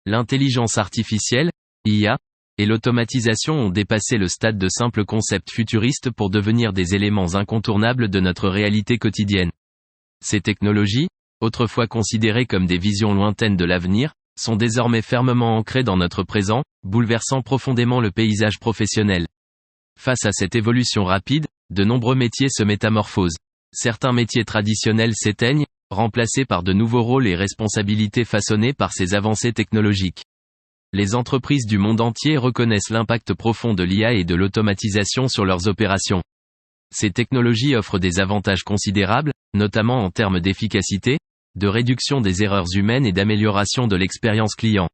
L'intelligence artificielle, IA, et l'automatisation ont dépassé le stade de simples concepts futuristes pour devenir des éléments incontournables de notre réalité quotidienne. Ces technologies, autrefois considérées comme des visions lointaines de l'avenir, sont désormais fermement ancrées dans notre présent, bouleversant profondément le paysage professionnel. Face à cette évolution rapide, de nombreux métiers se métamorphosent. Certains métiers traditionnels s'éteignent, remplacés par de nouveaux rôles et responsabilités façonnés par ces avancées technologiques. Les entreprises du monde entier reconnaissent l'impact profond de l'IA et de l'automatisation sur leurs opérations. Ces technologies offrent des avantages considérables, notamment en termes d'efficacité, de réduction des erreurs humaines et d'amélioration de l'expérience client.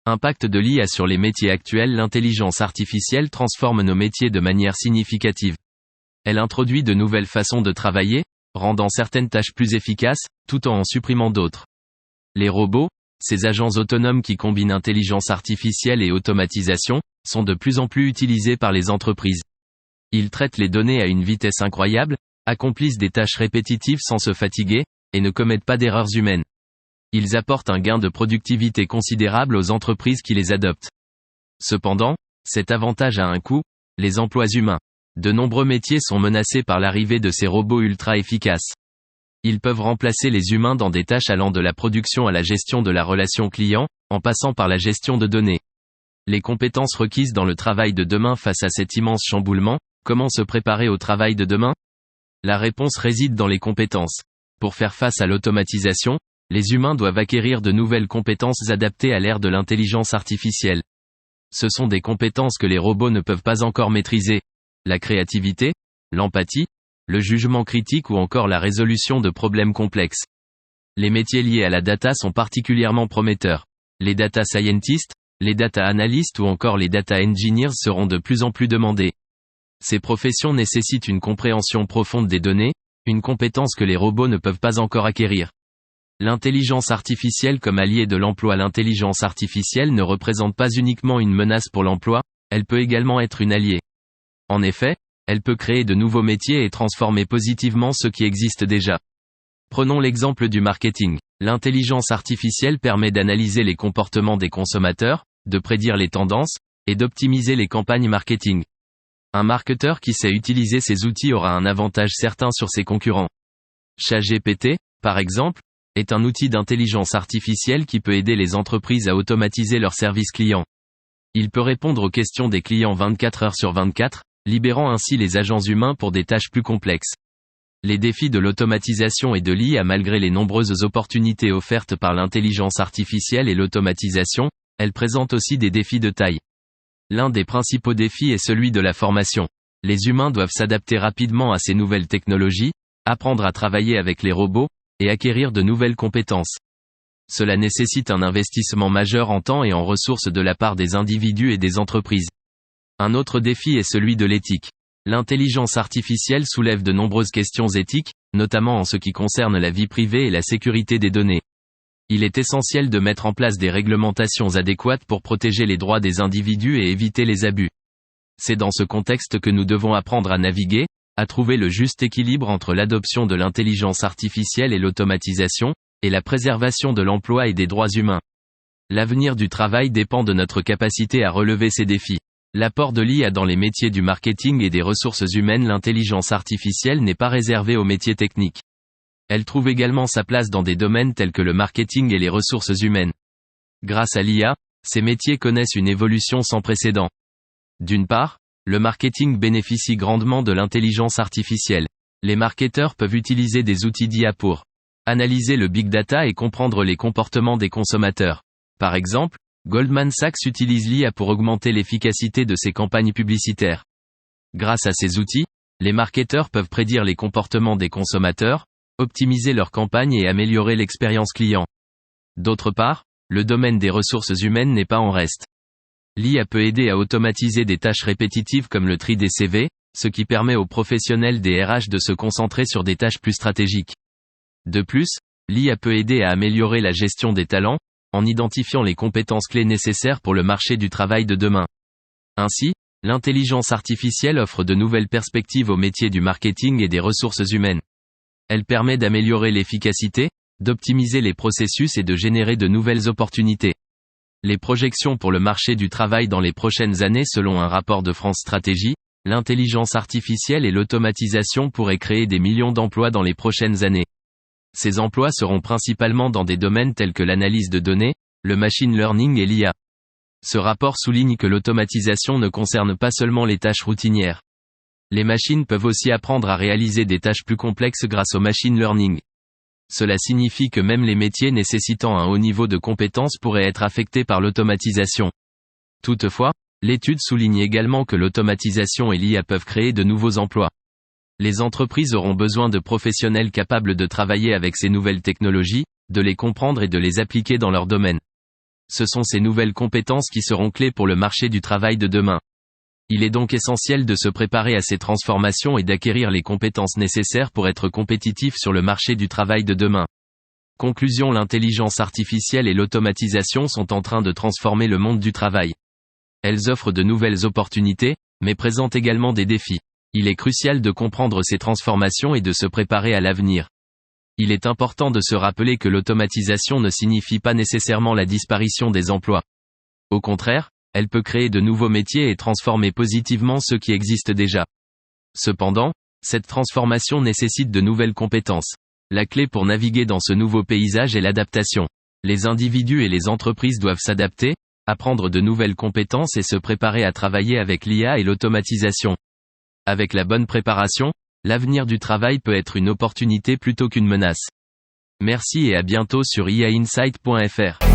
Impact de l'IA sur les métiers actuels. L'intelligence artificielle transforme nos métiers de manière significative. Elle introduit de nouvelles façons de travailler, rendant certaines tâches plus efficaces, tout en supprimant d'autres. Les robots, ces agents autonomes qui combinent intelligence artificielle et automatisation, sont de plus en plus utilisés par les entreprises. Ils traitent les données à une vitesse incroyable, accomplissent des tâches répétitives sans se fatiguer, et ne commettent pas d'erreurs humaines. Ils apportent un gain de productivité considérable aux entreprises qui les adoptent. Cependant, cet avantage a un coût, les emplois humains. De nombreux métiers sont menacés par l'arrivée de ces robots ultra efficaces. Ils peuvent remplacer les humains dans des tâches allant de la production à la gestion de la relation client, en passant par la gestion de données. Les compétences requises dans le travail de demain face à cet immense chamboulement, comment se préparer au travail de demain ? La réponse réside dans les compétences. Pour faire face à l'automatisation, les humains doivent acquérir de nouvelles compétences adaptées à l'ère de l'intelligence artificielle. Ce sont des compétences que les robots ne peuvent pas encore maîtriser. La créativité, l'empathie, le jugement critique ou encore la résolution de problèmes complexes. Les métiers liés à la data sont particulièrement prometteurs. Les data scientists, les data analysts ou encore les data engineers seront de plus en plus demandés. Ces professions nécessitent une compréhension profonde des données, une compétence que les robots ne peuvent pas encore acquérir. L'intelligence artificielle comme allié de l'emploi. L'intelligence artificielle ne représente pas uniquement une menace pour l'emploi, elle peut également être une alliée. En effet, elle peut créer de nouveaux métiers et transformer positivement ceux qui existent déjà. Prenons l'exemple du marketing. L'intelligence artificielle permet d'analyser les comportements des consommateurs, de prédire les tendances, et d'optimiser les campagnes marketing. Un marketeur qui sait utiliser ces outils aura un avantage certain sur ses concurrents. ChatGPT, par exemple, est un outil d'intelligence artificielle qui peut aider les entreprises à automatiser leurs services clients. Il peut répondre aux questions des clients 24 heures sur 24, libérant ainsi les agents humains pour des tâches plus complexes. Les défis de l'automatisation et de l'IA. Malgré les nombreuses opportunités offertes par l'intelligence artificielle et l'automatisation, elles présentent aussi des défis de taille. L'un des principaux défis est celui de la formation. Les humains doivent s'adapter rapidement à ces nouvelles technologies, apprendre à travailler avec les robots, et acquérir de nouvelles compétences. Cela nécessite un investissement majeur en temps et en ressources de la part des individus et des entreprises. Un autre défi est celui de l'éthique. L'intelligence artificielle soulève de nombreuses questions éthiques, notamment en ce qui concerne la vie privée et la sécurité des données. Il est essentiel de mettre en place des réglementations adéquates pour protéger les droits des individus et éviter les abus. C'est dans ce contexte que nous devons apprendre à naviguer, à trouver le juste équilibre entre l'adoption de l'intelligence artificielle et l'automatisation, et la préservation de l'emploi et des droits humains. L'avenir du travail dépend de notre capacité à relever ces défis. L'apport de l'IA dans les métiers du marketing et des ressources humaines. L'intelligence artificielle n'est pas réservée aux métiers techniques. Elle trouve également sa place dans des domaines tels que le marketing et les ressources humaines. Grâce à l'IA, ces métiers connaissent une évolution sans précédent. D'une part, le marketing bénéficie grandement de l'intelligence artificielle. Les marketeurs peuvent utiliser des outils d'IA pour analyser le big data et comprendre les comportements des consommateurs. Par exemple, Goldman Sachs utilise l'IA pour augmenter l'efficacité de ses campagnes publicitaires. Grâce à ces outils, les marketeurs peuvent prédire les comportements des consommateurs, optimiser leurs campagnes et améliorer l'expérience client. D'autre part, le domaine des ressources humaines n'est pas en reste. L'IA peut aider à automatiser des tâches répétitives comme le tri des CV, ce qui permet aux professionnels des RH de se concentrer sur des tâches plus stratégiques. De plus, l'IA peut aider à améliorer la gestion des talents, en identifiant les compétences clés nécessaires pour le marché du travail de demain. Ainsi, l'intelligence artificielle offre de nouvelles perspectives aux métiers du marketing et des ressources humaines. Elle permet d'améliorer l'efficacité, d'optimiser les processus et de générer de nouvelles opportunités. Les projections pour le marché du travail dans les prochaines années selon un rapport de France Stratégie, l'intelligence artificielle et l'automatisation pourraient créer des millions d'emplois dans les prochaines années. Ces emplois seront principalement dans des domaines tels que l'analyse de données, le machine learning et l'IA. Ce rapport souligne que l'automatisation ne concerne pas seulement les tâches routinières. Les machines peuvent aussi apprendre à réaliser des tâches plus complexes grâce au machine learning. Cela signifie que même les métiers nécessitant un haut niveau de compétences pourraient être affectés par l'automatisation. Toutefois, l'étude souligne également que l'automatisation et l'IA peuvent créer de nouveaux emplois. Les entreprises auront besoin de professionnels capables de travailler avec ces nouvelles technologies, de les comprendre et de les appliquer dans leur domaine. Ce sont ces nouvelles compétences qui seront clés pour le marché du travail de demain. Il est donc essentiel de se préparer à ces transformations et d'acquérir les compétences nécessaires pour être compétitif sur le marché du travail de demain. Conclusion: l'intelligence artificielle et l'automatisation sont en train de transformer le monde du travail. Elles offrent de nouvelles opportunités, mais présentent également des défis. Il est crucial de comprendre ces transformations et de se préparer à l'avenir. Il est important de se rappeler que l'automatisation ne signifie pas nécessairement la disparition des emplois. Au contraire, elle peut créer de nouveaux métiers et transformer positivement ceux qui existent déjà. Cependant, cette transformation nécessite de nouvelles compétences. La clé pour naviguer dans ce nouveau paysage est l'adaptation. Les individus et les entreprises doivent s'adapter, apprendre de nouvelles compétences et se préparer à travailler avec l'IA et l'automatisation. Avec la bonne préparation, l'avenir du travail peut être une opportunité plutôt qu'une menace. Merci et à bientôt sur iainsight.fr.